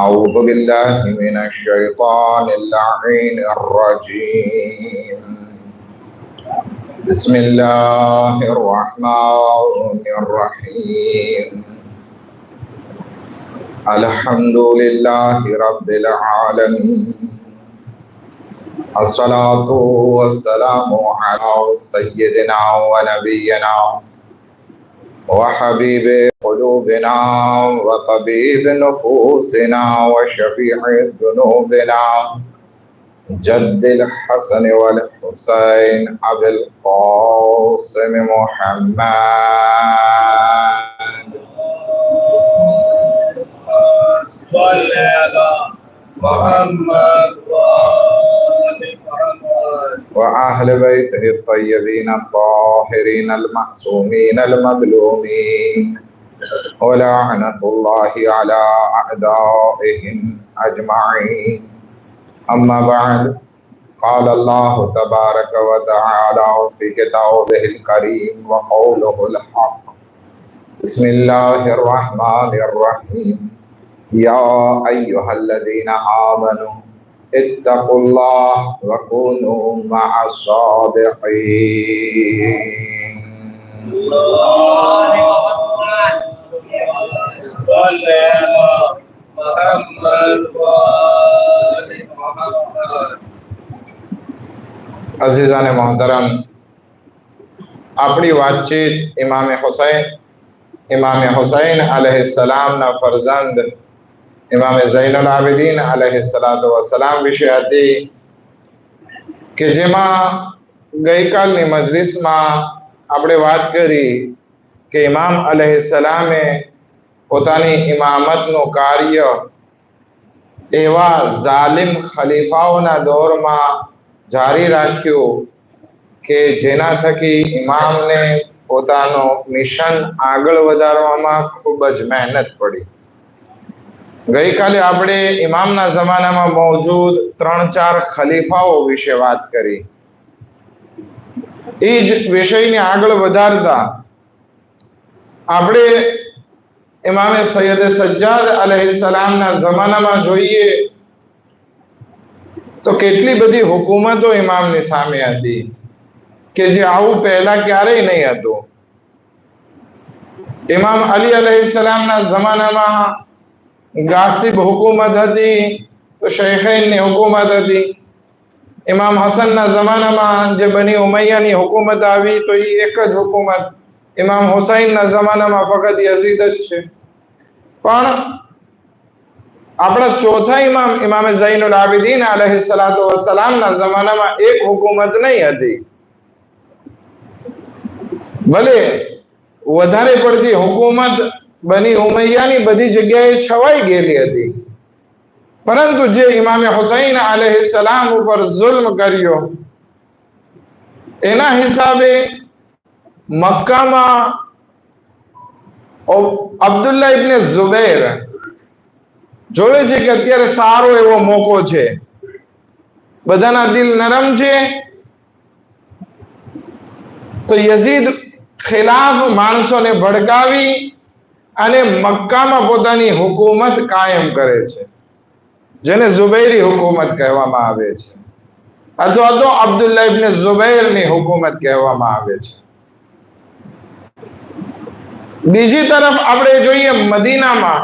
أعوذ بالله من الشيطان اللعين الرجيم. بسم الله الرحمن الرحيم. الحمد لله رب العالمين. الصلاة والسلام على سيدنا ونبينا وحبيب قلوبنا وطبيب نفوسنا وشفيع ذنوبنا جد الحسن والحسين أبي القاسم محمد صل على محمد وآل محمد وأهل بيته الطيبين الطاهرين المعصومين المظلومين ولعنة الله على أعدائهم أجمعين. أما بعد، قال الله تبارك وتعالى في كتابه الكريم وقوله الحق. بسم الله الرحمن الرحيم. يا أيها الذين آمنوا اتقوا الله وكونوا مع الصادقين. صل على محمد وآل محمد. अजीज़ान मोहतरम, अपनी बातचीत इमाम हुसैन अलैहिस्सलाम ना फरजंद इमाम ज़ैनुल आबिदीन अलैहिस्सलातु वस्सलाम विषय હતી કે જેમાં ગઈકાલની મજલિસમાં આપણે વાત કરી કે ઇમામ अलैहिस्सलामे પોતાની ઇમામતનું કાર્ય એવા જાલિમ ખલીફાઓના દોરમાં જારી રાખ્યું કે જેના થકી ઇમામને પોતાનો મિશન આગળ વધારવામાં ખૂબ જ મહેનત પડી. ગઈકાલે આપણે ઇમામના જમાનામાં મોજૂદ 3-4 ખલીફાઓ વિશે વાત કરી. એ જ વિષયને આગળ વધારતા આપણે ઇમામે સૈયદ સજ્જાદ અલૈહિસ્સલામના જમાનામાં જોઈએ તો કેટલી બધી હુકુમતો ઇમામની સામે હતી કે જે આવું પહેલા ક્યારેય નહીં હતું. ઇમામ અલી અલૈહિસ્સલામના જમાનામાં ગાસિબ હુકુમત હતી તો શૈખૈનની હુકુમત હતી. ઇમામ હસનના જમાનામાં જે બની ઉમૈયાની હુકુમત આવી તો એ એક જ હુકુમત. ઇમામ હુસૈનના જમાનામાં ફક્ત યઝીદ જ છે. પણ આપણા ચોથા ઇમામ ઇમામ ઝૈનુલ આબિદીન अलैहिस्सलातु वस्सलामના જમાનામાં એક હુકુમત નહીં હતી. ભલે વધારે પડતી હુકુમત બની ઉમૈયાની બધી જગ્યાએ છવાઈ ગયેલી હતી, પરંતુ જે ઇમામ હુસૈન अलैहिस्सलाम ઉપર જુલ્મ કર્યો એના હિસાબે મક્કામાં અબ્દુલ્લા ઇબ્ન ઝુબૈર જોવે છે કે અત્યારે સારો એવો મોકો છે, બધાના દિલ નરમ છે, તો યઝીદ ખિલાફ માણસોને ભડકાવી અને મક્કામાં પોતાની હુકુમત કાયમ કરે છે, જેને ઝુબૈરી હુકુમત કહેવામાં આવે છે અથવા તો અબ્દુલ્લા ઇબ્ન ઝુબૈરની હુકુમત કહેવામાં આવે છે. બીજી તરફ આપણે જોઈએ મદીનામાં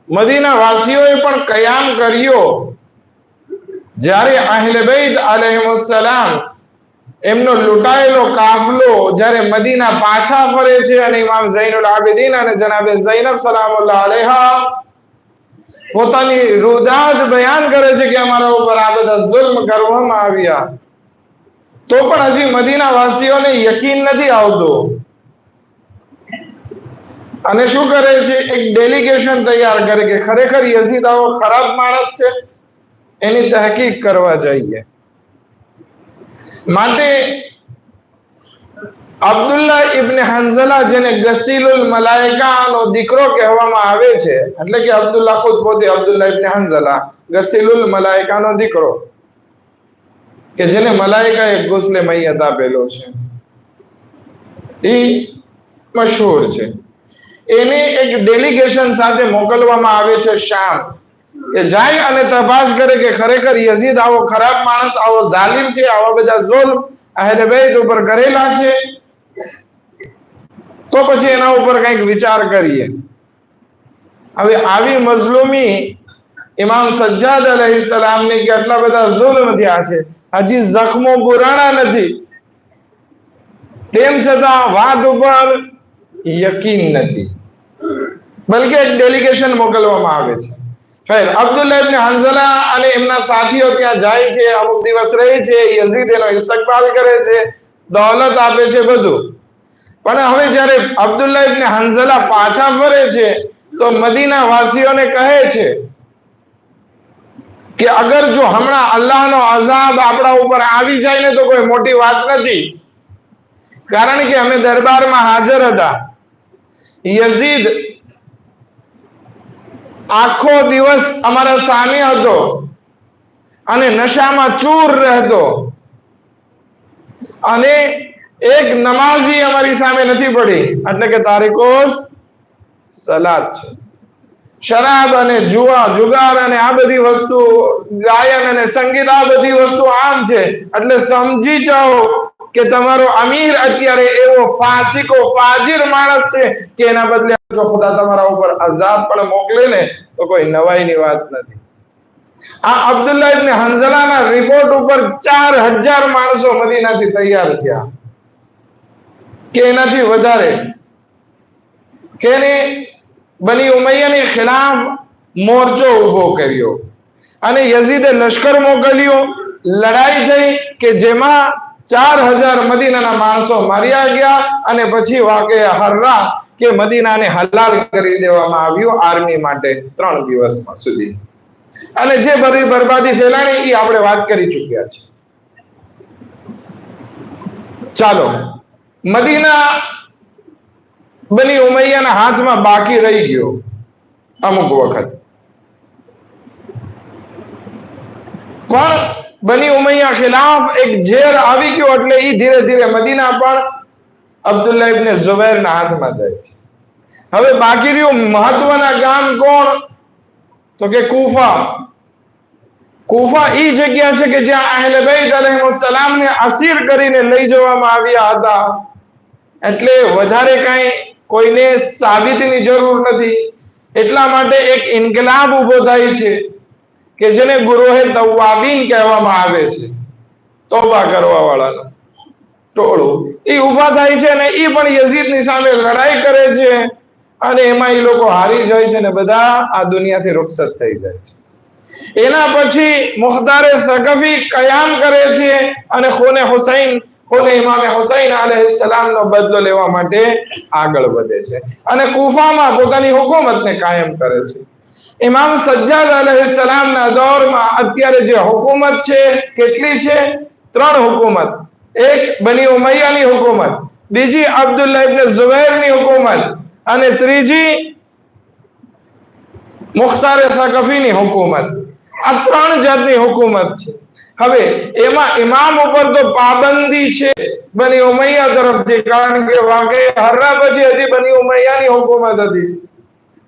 મદીના વાસીઓએ પણ કયામ કર્યો. જ્યારે અહેલે બૈત अलैहिस्सलाम એમનો લૂંટાયેલો કાફલો જ્યારે મદીના પાછા ફરે છે અને ઇમામ ઝૈનુલ આબિદીન અને જનાબે ઝૈનબ સલામુલ્લાહ અલૈહા પોતાની રુદાદ બયાન કરે છે કે અમારા ઉપર આ બધા જુલ્મ કરવામાં આવ્યા, તો પણ હજી મદીના વાસીઓને યકીન નથી આવતો અને શું કરે છે, એક ડેલિગેશન તૈયાર કરે કે ખરેખર યઝીદ આવો ખરાબ માણસ છે, એની તહકીક કરવા જઈએ. માટે અબ્દુલ્લા ઇબ્ન હંઝલા જેને ગસીલુલ મલાઇકાનો દીકરો કહેવામાં આવે છે, એટલે કે અબ્દુલ્લા ખુદ પોતે અબ્દુલ્લા ઇબ્ન હંઝલા ગસીલુલ મલાઇકાનો દીકરો કે જેને મલાઇકાએ ગુસ્લે મૈયત આપેલો છે, એ મશહૂર છે. એને એક ડેલિગેશન સાથે મોકલવામાં આવે છે શામ, કે જાય અને તપાસ કરે કે ખરેખર યઝીદ આવો ખરાબ માણસ, આવો જાલિમ છે, આવા બધા ઝુલ્મ અહેલે બેત ઉપર કરેલા છે, તો પછી એના ઉપર કંઈક વિચાર કરીએ. હવે આવી મઝલુમી ઇમામ સજ્જાદ અલૈહિસ્સલામની કે આટલા બધા ઝુલ્મ થયા છે, હજી જખ્મો પુરાણા નથી, તેમ છતાં વાત ઉપર યકીન નથી, બલકે એક ડેલિગેશન મોકલવામાં આવે છે. ખેર, અબ્દુલ્લાહ ઇબ્ન હંઝલા અને એમના સાથીઓ ત્યાં જાય છે, અમુક દિવસ રહે છે, યઝીદ એનો ઇસ્તકબાલ કરે છે, દોલત આપે છે, બધું. પણ હવે જ્યારે અબ્દુલ્લાહ ઇબ્ન હંઝલા પાછા ફરે છે તો મદીના વાસીઓને કહે છે કે અગર જો હમણાં અલ્લાહનો અઝાબ આપણા ઉપર આવી જાય ને તો કોઈ મોટી વાત નથી, કારણ કે અમે દરબારમાં હાજર હતા. યઝીદ આખો દિવસ અમારા સામે હતો અને નશામાં ચૂર રહેતો, અને એક નમાઝી અમારી સામે નથી પડી, એટલે કે તારીકોસ સલાત છે. શરાબ અને જુઆ, જુગાર અને આ બધી વસ્તુ, ગાયન અને સંગીત, આ બધી વસ્તુ આમ છે. એટલે સમજી જાઓ કે તમારો અમીર અત્યારે એવો ફાસિકો ફાજિર માણસ છે કે એના બદલે જો ખુદા તમારા ઉપર અઝાબ પણ મોકલે ને તો કોઈ નવાઈની વાત નથી. આ અબ્દુલ્લાહ ઇબ્ન હંઝલાના રિપોર્ટ ઉપર 4000 માણસો મદીનાથી તૈયાર થયા કે એનાથી વધારે, કે બની ઉમૈયાની ખિલાફ મોરચો ઉભો કર્યો અને યઝીદે લશ્કર મોકલ્યો, લડાઈ થઈ કે જેમાં 4000 મદીનાના માણસો માર્યા ગયા, અને પછી વાકે હર્રા કે મદીનાને હલાલ કરી દેવામાં આવ્યું આર્મી માટે 3 દિવસમાં સુધી, અને જે બધી બરબાદી ફેલાણી એ આપણે વાત કરી ચૂક્યા છે. ચાલો, મદીના બની ઉમૈયાના હાથમાં બાકી રહી ગયો અમુક વખત, પણ બની ઉમૈયા ખિલાફ એક ઝેર આવી ગયો એટલે એ ધીરે ધીરે મદીના પણ અબ્દુલ્લાહ ઇબ્ન ઝુબૈરના હાથમાં જાય છે. હવે બાકી રહ્યું મહત્વના ગામ કોણ, તો કે કૂફા. કૂફા એ જગ્યા છે કે જ્યાં અહેલે બેત અલૈહિસ્સલામને અસીર કરીને લઈ જવામાં આવ્યા હતા, એટલે વધારે કાંઈ કોઈને સાબિતીની જરૂર નથી. એટલા માટે એક ઇન્કલાબ ઉભો થાય છે કે જેને ગુરોહે તવાબીન કહેવામાં આવે છે, તોબા કરવા વાળાનો ટોળું. એ ઉભા થાય છે અને એ પણ યઝીદની સામે લડાઈ કરે છે, અને એમાં એ લોકો હારી જાય છે ને બધા આ દુનિયાથી રૂખસત થઈ જાય છે. એના પછી મુખ્તારે સકફી કયામ કરે છે અને ખૂને ઇમામ હુસૈન અલૈહિસ્સલામનો બદલો લેવા માટે આગળ વધે છે અને કૂફામાં પોતાની હુકુમતને કાયમ કરે છે. ઇમામ સજ્જાદ અલૈહિસ્સલામના દૌરમાં અત્યારે જે હુકુમત છે કેટલી છે? 3 હુકુમત. એક બની ઉમૈયાની હુકુમત, બીજી અબ્દુલ્લાહ ઇબ્ન ઝુબૈરની હુકુમત, અને ત્રીજી મુખ્તારે સકફીની હુકુમત. આ 3 જાતની હુકુમત છે. હવે એમાં ઇમામ ઉપર તો પાબંદી છે બની ઉમૈયા તરફથી, કારણ કે વાકે હર્રા પછી હજી બની ઉમૈયાની હુકુમત હતી.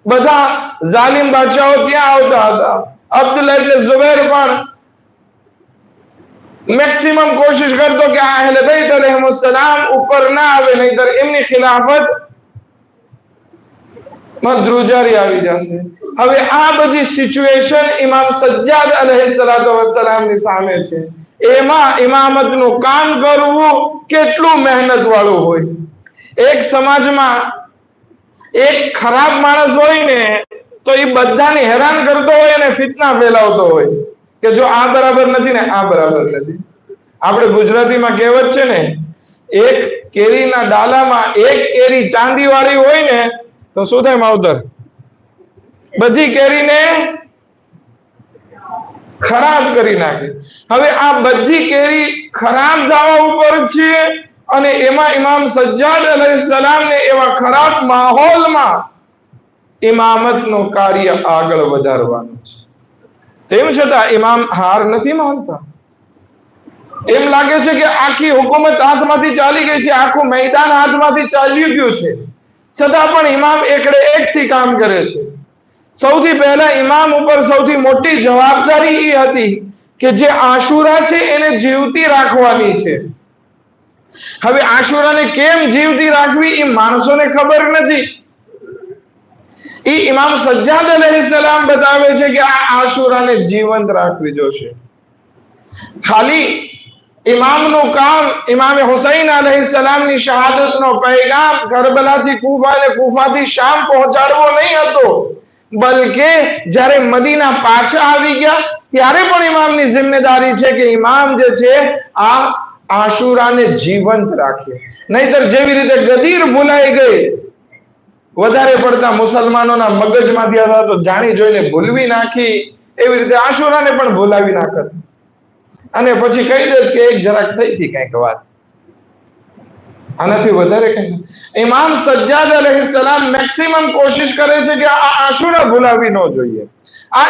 બધા જાલિમ બાદશાહો ત્યાં આવતા હતા. અબ્દુલ્લાહ ઇબ્ન ઝુબૈર પણ મેક્સિમમ કોશિશ કરતો કે આ અહેલે બેત અલૈહિસ્સલામ ઉપર ના આવે, નહીતર એમની ખિલાફત માં ધ્રુજારી આવી જશે. હવે આ બધી સિચ્યુએશન ઇમામ સજ્જાદ અલૈહિસ્સલામની સામે છે. એમાં ઇમામતનું કામ કરવું કેટલું મહેનત વાળું હોય. એક સમાજમાં એક ખરાબ માણસ હોય ને તો એ બધાને હેરાન કરતો હોય અને ફિતના ફેલાવતો હોય કે જો આ બરાબર નથી ને આ બરાબર નથી. આપણે ગુજરાતીમાં કહેવત છે ને, એક કેરીના ડાલામાં એક કેરી ચાંદી વાળી હોય ને તો શું થાય માવતર? બધી કેરીને ખરાબ કરી નાખે. હવે આ બધી કેરી ખરાબ થવા ઉપર છે, અને એમાં ઇમામ સજ્જાદ અલૈહિસ્સલામને એવા ખરાબ માહોલમાં ઇમામતનું કાર્ય આગળ વધારવાનું છે. તેમ છતાં ઇમામ હાર નથી માનતા. એમ લાગે છે કે આખી હુકુમત હાથમાંથી ચાલી ગઈ છે, આખું મેદાન હાથમાંથી ચાલ્યું ગયું છે, છતાં પણ ઇમામ એકડે એકથી કામ કરે છે. સૌથી પહેલા ઇમામ ઉપર સૌથી મોટી જવાબદારી એ હતી કે જે આશુરા છે એને જીવતી રાખવાની છે. હવે આશુરાને કેમ જીવતી રાખવી એ માણસોને ખબર નથી. એ ઇમામ સજ્જાદ અલૈહિસ્સલામ બતાવે છે કે આ આશુરાને જીવંત રાખવી જોશે. ખાલી ઇમામનું કામ ઇમામે હુસૈન અલૈહિસ્સલામની શહાદતનો પૈગામ કરબલાથી કૂફા અને કૂફાથી શામ પહોંચાડવો નહીં હતો, બલકે જ્યારે મદીના પાછા આવી ગયા ત્યારે પણ ઇમામની જિમ્મેદારી છે કે ઇમામ જે છે આ આશુરાને જીવંત રાખે. નહીતર જેવી રીતે ગદીર ભૂલાઈ ગઈ, વધારે પડતા મુસલમાનોના મગજમાંથી અથવા તો જાણી જોઈને ભૂલવી નાખી, એવી રીતે આશુરાને પણ ભૂલાવી નાખત અને પછી કહી દે કે એક જરાક થઈ હતી કઈક વાત, આનાથી વધારે કઈ. ઇમામ સજ્જાદ અલૈહિસ્સલામ મેક્સિમમ કોશિશ કરે છે કે આ આશુરા ભૂલાવી ન જોઈએ. આ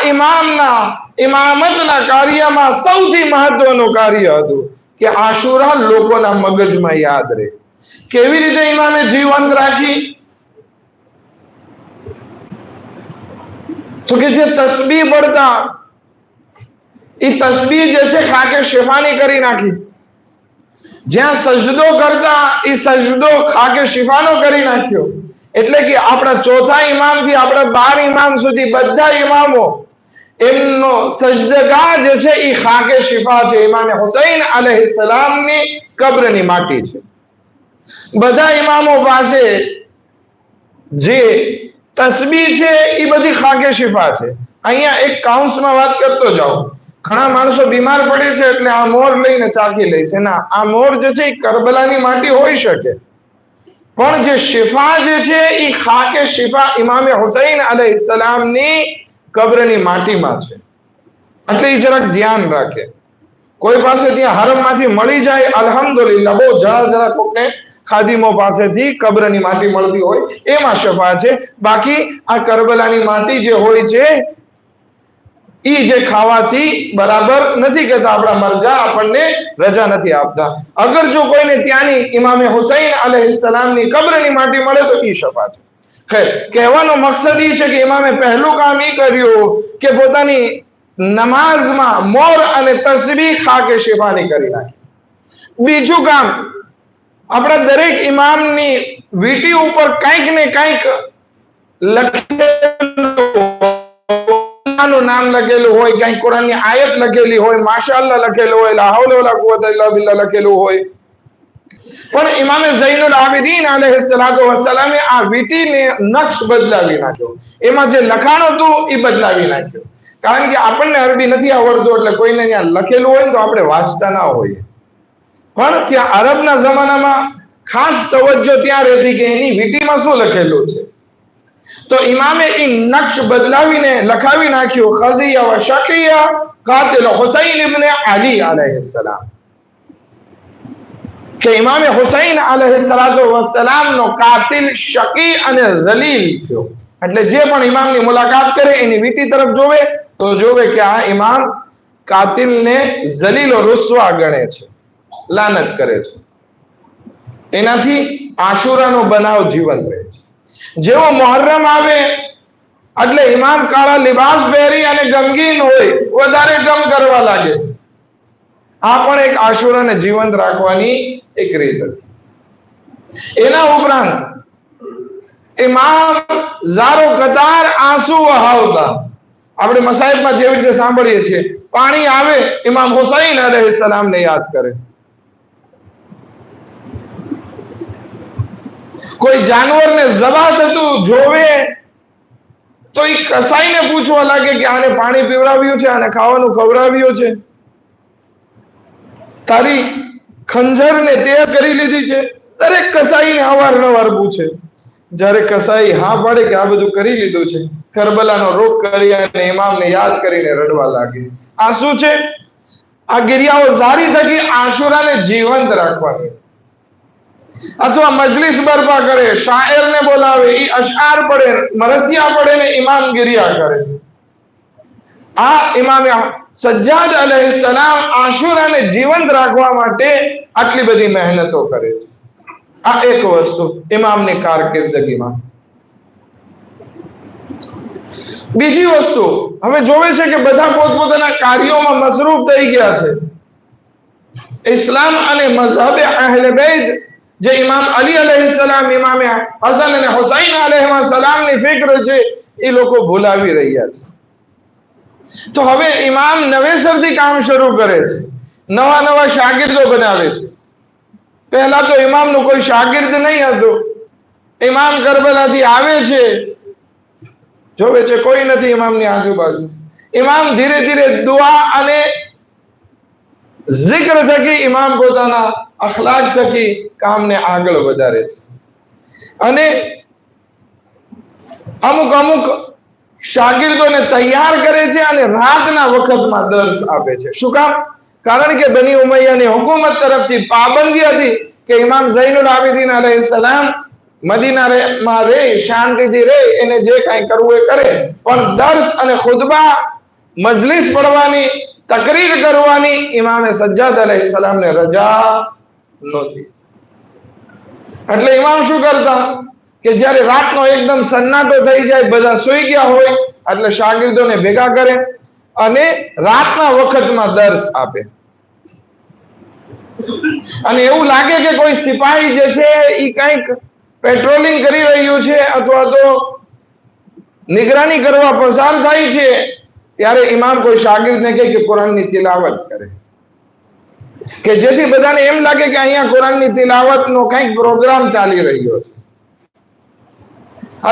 ઇમામતના કાર્યમાં સૌથી મહત્વનું કાર્ય હતું કે આશુરા લોકોના મગજમાં યાદ રહે. કેવી રીતે ઇમામે જીવંત રાખી? તો કે જે તસ્બીહ પડતા એ તસ્બીહ જે છે ખાકે શિફાની કરી નાખી. જ્યાં સજદો કરતા એ સજદો ખાકે શિફાનો કરી નાખ્યો. એટલે કે આપણા ચોથા ઇમામથી આપણા 12 ઇમામ સુધી બધા ઇમામો એમનો સજદગાહ જે છે એ ખાકે શિફા છે, ઇમામે હુસૈન અલૈહિસ્સલામની કબ્રની માટી છે. બધા ઇમામો પાસે જે તસ્બીહ છે એ બધી ખાકે શિફા છે. અહીંયા એક કાઉન્સમાં વાત કરતો જાઉં. ઘણા માણસો બીમાર પડે છે એટલે આ મોર લઈને ચાખી લે છે. ના, આ મોર જે છે એ કરબલાની માટી હોઈ શકે, પણ જે શિફા જે છે એ ખાકે શિફા ઇમામે હુસૈન અલૈહિસ્સલામની કબ્રની માટીમાં છે. એટલે એ જરાક ધ્યાન રાખે. કોઈ પાસે ત્યાં હરમમાંથી મળી જાય અલ્હમ્દુલિલ્લાહ, બહુ જરા કોકને ખાદીમો પાસેથી કબ્રની માટી મળતી હોય એમાં શફા છે. બાકી આ કરબલાની માટી જે હોય છે ઈ જે ખાવાથી બરાબર નથી કહેતા આપણા મરજા આપણને રજા નથી આપતા. અગર જો કોઈને ત્યાંની ઇમામે હુસૈન અલૈહિસ્સલામની કબ્રની માટી મળે તો ઈ શફા છે. ખેર, કહેવાનો મકસદ ઈ છે કે ઇમામે પહેલું કામ ઈ કર્યું કે પોતાની નમાઝમાં મોર અને તસ્બીહ ખાકે શિફાની કરી નાખી. બીજું કામ, આપણા દરેક ઇમામની વીટી ઉપર કંઈક ને કંઈક લખેલું નામ લખેલું હોય, કંઈક કુરાનની આયત લખેલી હોય, માશાઅલ્લાહ લખેલું હોય, લા હૌલા વલા કુવતા ઇલ્લા બિલ્લાહ લખેલું હોય. પણ ઇમામે ઝૈનુલ આબિદીન અલૈહિસ્સલાતુ વસ્સલામે આ વીટીને નક્શ બદલાવી નાખ્યો. એમાં જે લખાણ હતું એ બદલાવી નાખ્યો. કારણ કે આપણને અરબી નથી આવડતું એટલે કોઈને ત્યાં લખેલું હોય ને તો આપણે વાંચતા ના હોઈએ. પણ ત્યાં અરબના જમાનામાં ખાસ તવજ્જો ત્યાં રહેતી કે એની વીટીમાં શું લખેલું છે. તો ઇમામે એ નક્શ બદલાવીને લખાવી નાખ્યું, ખઝિયા વ શકિયા કાતિલ હુસૈન ઇબ્ન અલી અલૈહિસ્સલામ, કે ઇમામે હુસૈન અલૈહિસ્સલાતુ વસ્સલામ નો કાતિલ શકી અને ઝલીલ થયો. એટલે જે પણ ઇમામની મુલાકાત કરે એની વીટી તરફ જોવે તો જોવે કે આ ઇમામ કાતિલને ઝલીલ ઓ રુસ્વા ગણે છે, લાનત કરે છે. એનાથી આશુરાનો બનાવ જીવંત રહે છે. જેવો મુહર્રમ આવે એટલે ઇમામ કાળા લિબાસ પહેરી અને ગમગીન હોય, વધારે ગમ કરવા લાગે. આ પણ એક આશુરાને જીવંત રાખવાની એક રીત હતી. એના ઉપરાંત ઇમામ ઝારો કતાર આંસુ વહાવતા. આપણે મસાઈબમાં જેવી રીતે સાંભળીએ છીએ, પાણી આવે ઇમામ હુસૈન અલૈહિસ્સલામને યાદ કરે. કોઈ જાનવરને ઝબા થતું જોવે તો એ કસાઈને પૂછવા લાગે કે આને પાણી પીવડાવ્યું છે, આને ખાવાનું ખવડાવ્યું છે, તારી ખંજરને તે કરી લીધી છે. દરેક કસાઈને અવારનવાર પૂછે. જ્યારે કસાઈ હા પાડે કે આ બધું કરી લીધું છે, કરબલાનો રૂખ કરી અને ઇમામને યાદ કરીને રડવા લાગે. આ શું છે? આ ગિરિયાઓ જારી થકી આશુરાને જીવંત રાખવાની. અથવા મજલિસ બરપા કરે, શાયરને બોલાવે, એ અશઆર પડે, મરસિયા પડે ને ઇમામ ગિરિયા કરે. આ ઇમામે સજ્જાદ અલૈહિસ્સલામ આશુરાને જીવંત રાખવા માટે આટલી બધી મહેનતો કરે છે. આ એક વસ્તુ ઇમામની કારકિર્દગીમાં. બીજી વસ્તુ, હવે જોવે છે કે બધા પોતપોતાના કાર્યોમાં મસરૂફ થઈ ગયા છે. ઇસ્લામ અને મઝહબે અહેલે બેત જે ઇમામ અલી અલૈહિસ્સલામ, ઇમામ હસન અને હુસૈન અલૈહિસ્સલામની ફિક્ર છે એ લોકો ભૂલાવી રહ્યા છે. તો હવે ઇમામ નવેસરથી કામ શરૂ કરે છે, નવા નવા શાગિર્દો બનાવે છે. પહેલા તો ઇમામનું કોઈ શાગિર્દ નહીં હતું. ઇમામ કરબલાથી આવે છે, જોવે છે કોઈ નથી ઇમામની આજુબાજુ. ઇમામ ધીરે ધીરે દુઆ અને zikr થકી ઇમામ પોતાના અખલાક થકી કામને આગળ વધારે છે. અને અમુક અમુક શાગિર્દોને તૈયાર કરે છે અને રાતના વખતમાં દર્સ આપે છે. શું કામ? કારણ કે બની ઉમૈયાની હુકુમત તરફથી પાબંદી હતી કે ઇમામ ઝૈનુલ આબિદીન અલૈહિસ્સલામ મદીનામાં રહે, શાંતિથી રહે, એને જે કાંઈ કરવું એ કરે, પણ દર્સ અને ખુતબા, મજલિસ પડવાની, તકરીર કરવાની ઇમામે સજ્જાદ અલૈહિસ્સલામને રજા નહોતી. એટલે ઇમામ શું કરતા કે જ્યારે રાતનો એકદમ સન્નાટો થઈ જાય, બધા સૂઈ ગયા હોય, એટલે શાગિર્દોને ભેગા કરે અને રાતના વખતમાં દર્સ આપે. અને એવું લાગે કે કોઈ સિપાહી જે છે એ કંઈક પેટ્રોલિંગ કરી રહ્યું છે અથવા તો નિગરાની કરવા પસાર થાય છે, ત્યારે ઇમામ કોઈ શાગિર્દને કહે કે કુરાનની તિલાવત કરે, કે જેથી બધાને એમ લાગે કે અહીંયા કુરાનની તિલાવતનો કંઈક પ્રોગ્રામ ચાલી રહ્યો છે.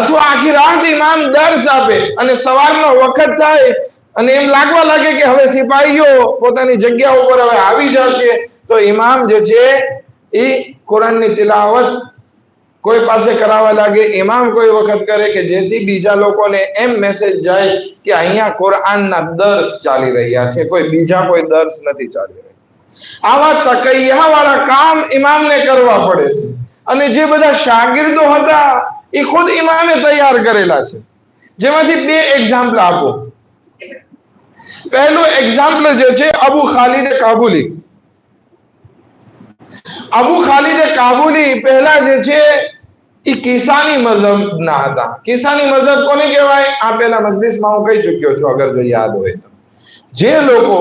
અથવા આખી રાત ઇમામ દર્સ આપે અને સવારનો વખત થાય અને એમ લાગવા લાગે કે હવે સિપાહીઓ પોતાની જગ્યા ઉપર હવે આવી જશે, તો ઇમામ જે છે એ કુરાનની તિલાવત કોઈ પાસે કરાવવા લાગે. ઇમામ કોઈ વખત કરે કે જેથી બીજા લોકોને એમ મેસેજ જાય કે અહીંયા કુરાનના દર્સ ચાલી રહ્યા છે, કોઈ બીજા કોઈ દર્સ નથી ચાલી રહ્યા. આવા તકૈયા વાળા કામ ઇમામને કરવા પડે છે. અને જે બધા શાગિર્દો હતા એ ખુદ ઇમામે તૈયાર કરેલા છે. જેમાંથી બે એક્ઝામ્પલ આપો. પહેલું એક્ઝામ્પલ જે છે અબુ ખાલિદ કાબુલી. અબુ ખાલિદ કાબુલી પહેલા જે છે એ કિસાની મઝહબના હતા. કિસાની મઝહબ કોને કહેવાય? આ પહેલા મજલિસમાં હું કહી ચૂક્યો છું, અગર જો યાદ હોય તો. જે લોકો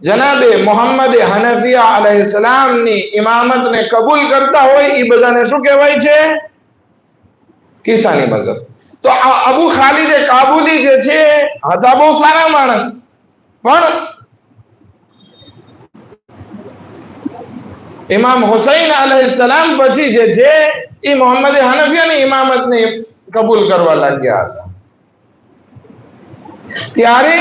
જનાબે મોહમ્મદ હનફિયા અલૈહિસ્સલામની ઇમામતને કબૂલ કરતા હોય એ બધાને શું કહેવાય છે? કિસાની મઝહબ. તો આ અબુ ખાલિદ કાબુલી જે છે હતા બહુ સારા માણસ, પણ ઇમામ હુસૈન અલૈહિસ્સલામ પછી જે છે એ મોહમ્મદ હનફિયાની ઇમામતને કબૂલ કરવા લાગ્યા હતા. ત્યારે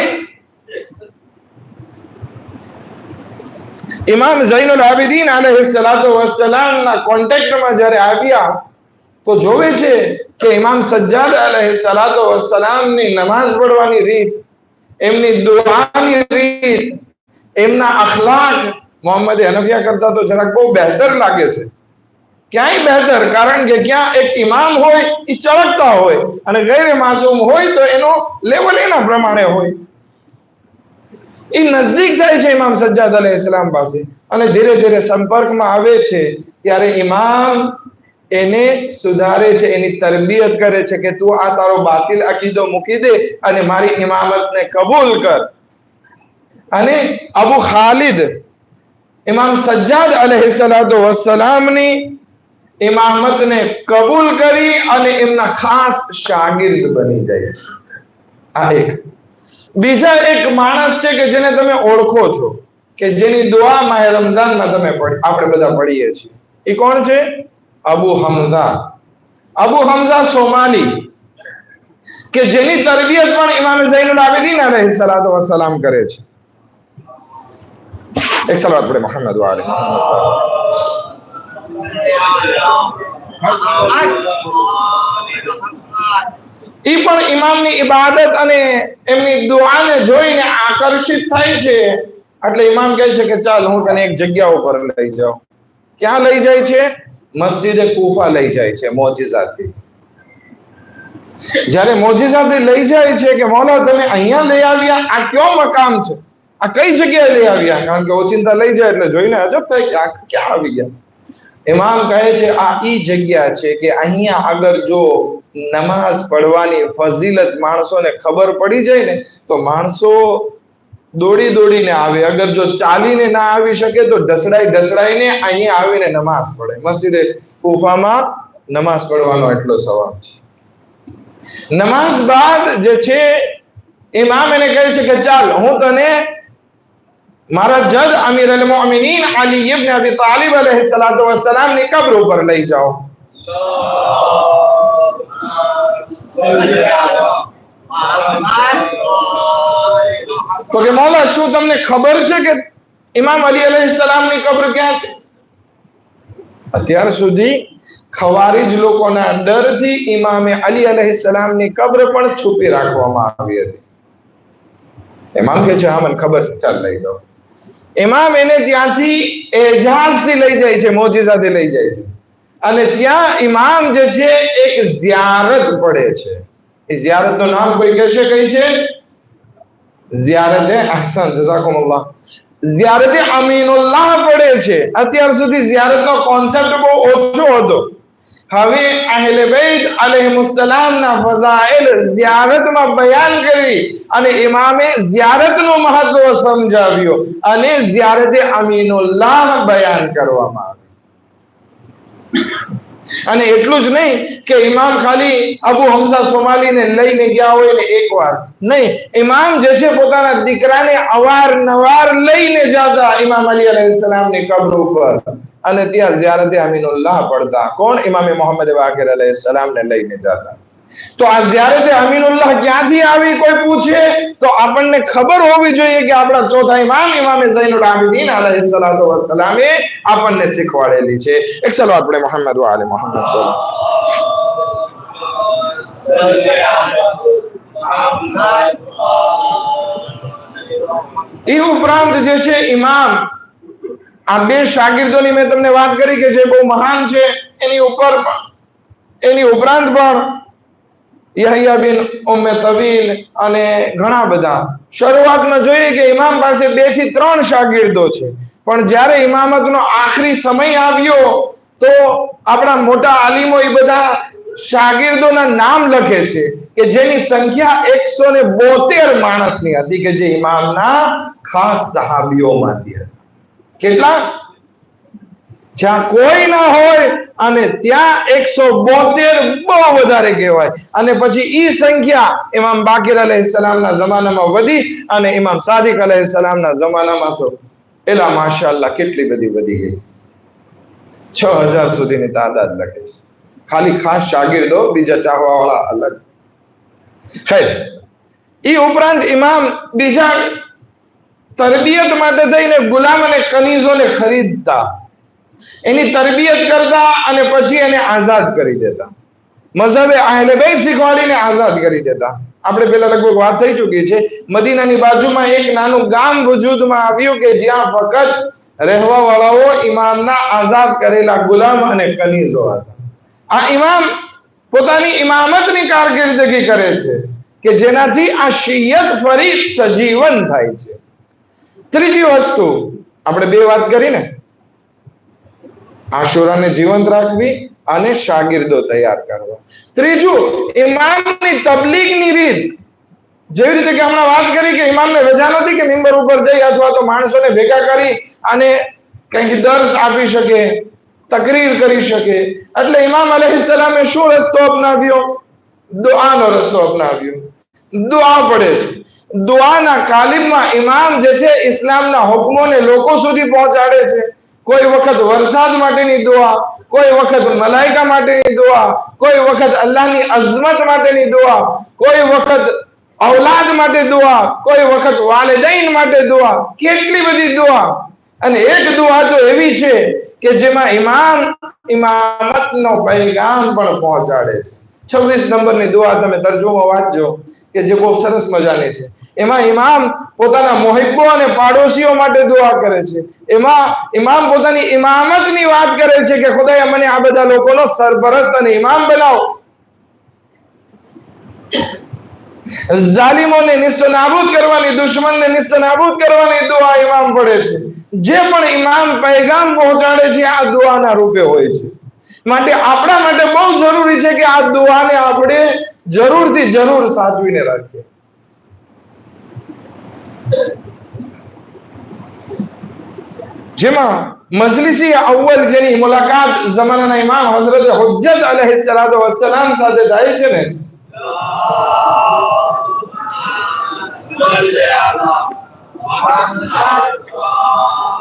ઇમામ ઝૈનુલ આબિદીન અલૈહિસ્સલાતુ વસ્સલામના કોન્ટેક્ટમાં જ્યારે આવ્યા તો જોવે છે કે ઇમામ સજ્જાદ અલૈહિસ્સલાતુ વસ્સલામની નમાઝ પઢવાની રીત, એમની દુઆની રીત, એમના અખલાક મોહમ્મદ હનફિયા કરતા તો જરાક બહુ બહેતર લાગે છે. ક્યાંય બહેતર? કારણ કે ક્યાં એક ઇમામ હોય એ ચળકતા હોય અને ગૈર માસૂમ હોય તો એનો લેવલ એના પ્રમાણે હોય. એ નજદીક થાય છે ઇમામ સજ્જાદ અલૈહિસ્સલામ પાસે અને ધીરે ધીરે સંપર્કમાં આવે છે. ત્યારે ઇમામ એને સુધારે છે, એની તરબિયત કરે છે કે તું આ તારો બાતિલ અકીદો મૂકી દે અને મારી ઇમામતને કબૂલ કર. અને અબુ ખાલિદ ઇમામ સજ્જાદ અલૈહિસ્સલાતુ વસ્સલામની ઇમામતને કબૂલ કરી અને એમના ખાસ શાગિર્દ બની જાય છે. આ એક. બીજા એક માણસ છે કે જેને તમે ઓળખો છો, કે જેની દુઆ માહે રમઝાનમાં આપણે બધા પઢીએ છીએ. એ કોણ છે? અબુ હમઝા. અબુ હમઝા સોમાલી, કે જેની તરબિયત પણ ઇમામ ઝૈનુલ આબિદીન અલૈહિસ્સલાતુ વસ્સલામ કરે છે. એક સલાવત પડે મોહમ્મદ વાલે ઈ પણ ઇમામની ઇબાદત અને એમની દુઆને જોઈને આકર્ષિત થાય છે. એટલે ઇમામ કહે છે કે ચાલ હું તને એક જગ્યા ઉપર લઈ જાઉં. ક્યાં લઈ જાય છે? મસ્જિદે કૂફા લઈ જાય છે મોજિઝાથી. જ્યારે મોજિઝાથી લઈ જાય છે કે મૌલા તમે અહીંયા લઈ આવ્યા, આ કયો મકામ છે, આ કઈ જગ્યાએ લઈ આવ્યા? કારણ કે ઓચિંતા લઈ જાય એટલે જોઈને અજબ થાય કે આ ક્યાં આવી ગયા. ઇમામ કહે છે આ ઈ જગ્યા છે કે અહીંયા આગળ જો નમાઝ પડવાની ફઝીલત માણસોને ખબર પડી જાય ને તો માણસો દોડી દોડીને આવે. અગર જો ચાલીને ના આવી શકે તો ઢસડાઈને અહીંયા આવીને નમાઝ પડે. મસ્જિદે કુફામાં નમાઝ પડવાનો એટલો સવાબ છે. નમાઝ બાદ જે છે ઇમામ એને કહે છે કે ચાલ હું તને મારા જજ અમીર અલ મોમિનીન અલી ઇબ્ન અબી તાલિબ અલૈહિ સલાતો વસ્સલામ ની કબ્ર ઉપર લઈ જાઓ. તો કે મૌલા શું તમને ખબર છે કે ઇમામ અલી અલૈહિ સલામ ની કબ્ર ક્યાં છે? અત્યાર સુધી ખવારીજ લોકોના ડરથી ઇમામે અલી અલૈહિ સલામ ની કબ્ર પણ છુપી રાખવામાં આવી હતી. ઇમામ કહે છે હા મને ખબર છે, ચાલ લઈ જાઓ. ઇમામ એને ત્યાંથી એજાઝથી લઈ જાય છે, મોજીઝાથી લઈ જાય છે અને ત્યાં ઇમામ જે છે એક ઝિયારત પડે છે. એ ઝિયારતનું નામ કોઈ કહેશે કઈ છે? ઝિયારતે અહસન જઝાકુમુલ્લાહ, ઝિયારતે અમીનુલ્લાહ પડે છે. અત્યાર સુધી ઝિયારતનો કોન્સેપ્ટ બહુ ઓછો હતો. હવે અહેલે બેત અલૈહિસ્સલામ ના ફઝાઇલ ઝિયારતમાં બયાન કરી અને ઇમામે ઝિયારતનું મહત્વ સમજાવ્યો અને ઝિયારતે અમીનુલ્લાહ બયાન કરવામાં આવી. અને એટલું જ નહીં કે ઇમામ ખાલી અબુ હમઝા સોમાલીને લઈને ગયા હોય ને એકવાર નહીં, ઇમામ જે છે પોતાના દીકરાને અવારનવાર લઈને જતા ઇમામ અલી અલૈહિસ્સલામની કબ્ર ઉપર અને ત્યાં ઝિયારતે અમીનુલ્લાહ પડતા. કોણ? ઇમામે મોહમ્મદ બાકર અલૈહિસ્સલામને લઈને જતા. તો આ ઝિયારતે અમીનુલ્લાહ ક્યાંથી આવી કોઈ પૂછે તો આપણને ખબર હોવી જોઈએ કે આપણા ચોથા ઇમામ ઇમામે ઝૈનુલ આબિદીન અલૈહિસ્સલાતુ વસ્સલામે આપણને શીખવાડેલી છે. એક સલાવત આપણે મોહમ્મદ વ આલે મોહમ્મદ બોલો. એ ઉપરાંત જે છે ઇમામ આ બે શાગીર્દોની મેં તમને વાત કરી કે જે બહુ મહાન છે, એની ઉપરાંત પણ યહયા બિન ઉમ્મે તવીલ અને ઘણા બધા. શરૂઆતમાં જોઈએ કે ઇમામ પાસે 2 થી 3 શાગીર્દો છે, પણ જ્યારે ઇમામતનો આખરી સમય આવ્યો તો આપણા મોટા આલિમો એ બધા શાગીર્દોના નામ લખે છે કે જેની સંખ્યા 172 માણસની હતી કે જે ઇમામના ખાસ સહાબીઓમાંથી હતા. કેટલા? જ્યાં કોઈ ના હોય અને ત્યાં 172 બહુ વધારે કહેવાય. અને પછી ઈ સંખ્યા ઇમામ બાકિર અલૈહિસ્સલામના જમાનામાં વધી અને ઇમામ સાદિક અલૈહિસ્સલામના જમાનામાં તો એલા માશાઅલ્લાહ કેટલી બધી વધી ગઈ. 6000 સુધીની તાદાદ લખે છે. ખાલી ખાસ શાગીર્દો, બીજા ચાહવાવાળા અલગ. ખૈર, ઈ ઉપરાંત ઇમામ બીજા તરબિયત માટે થઈને ગુલામ અને કનીઝોને ખરીદતા, એની તરબિયત કરતા અને પછી એને આઝાદ કરી દેતા. મઝહબે અહેલે બેત શીખવાડીને આઝાદ કરી દેતા. આપણે પેલા લગભગ વાત થઈ ચૂકી છે. મદીનાની બાજુમાં એક નાનું ગામ વજૂદમાં આવ્યું કે જ્યાં ફક્ત રહેવા વાળાઓ ઇમામના આઝાદ કરેલા ગુલામ અને કનીઝો હતા. આ ઇમામ પોતાની ઇમામતની કારકિર્દગી કરે છે કે જેનાથી આ શિયત ફરી સજીવન થાય છે. ત્રીજી વસ્તુ આપણે 2 વાત કરી ને, આશુરાને જીવંત રાખવી અને શાગીર્દો તૈયાર કરવા. ત્રીજું ઇમામની તબલીગની રીત. જેવી રીતે કે હમણાં વાત કરી કે ઇમામને રજા નથી કે મિંબર ઉપર જઈ અથવા તો માણસોને ભેગા કરી અને કંઈક દર્સ આપી શકે, તકરીર કરી શકે. એટલે ઇમામ અલૈહિસ્સલામે શું રસ્તો અપનાવ્યો? દુઆનો રસ્તો અપનાવ્યો. દુઆ પડે છે. દુઆના કાલિમમાં ઇમામ જે છે ઇસ્લામના હુકમોને લોકો સુધી પહોંચાડે છે. કોઈ વખત વરસાદ માટેની દુઆ, કોઈ વખત મલાઈકા માટેની દુઆ, કોઈ વખત અલ્લાહની અઝમત માટેની દુઆ, કોઈ વખત ઔલાદ માટે દુઆ, કોઈ વખત વાલિदैन માટે દુઆ. કેટલી બધી દુઆ. અને એક દુઆ તો એવી છે કે જેમાં ઇમામ ઇમામતનો પૈગામ પણ પહોંચાડે છે. 26 નંબરની દુઆ તમે તર્જુમો વાંચજો કે જે બહુ સરસ મજાની છે. એમાં ઇમામ પોતાના મુહિબ્બો અને પાડોશીઓ માટે દુઆ કરે છે. એમાં ઇમામ પોતાની ઇમામતની વાત કરે છે કે ખુદાએ મને આ બધા લોકોનો સરપરસ્ત અને ઇમામ બનાવો. જાલિમોને નિસ્ત નાબૂદ કરવાની, દુશ્મનને નિસ્ત નાબૂદ કરવાની દુઆ ઇમામ પડે છે. જે પણ ઇમામ પૈગામ પહોંચાડે છે આ દુઆના રૂપે હોય છે. માટે આપણા માટે બહુ જરૂરી છે કે આ દુઆને આપણે જરૂરથી જરૂર સાચવીને રાખીએ. જેમાં મજલિસી અવ્વલ જેની મુલાકાત જમાનાના ઇમામ હઝરત હુજ્જત અલૈહિસ્સલાતુ વસ્સલામ સાથે થાય છે ને,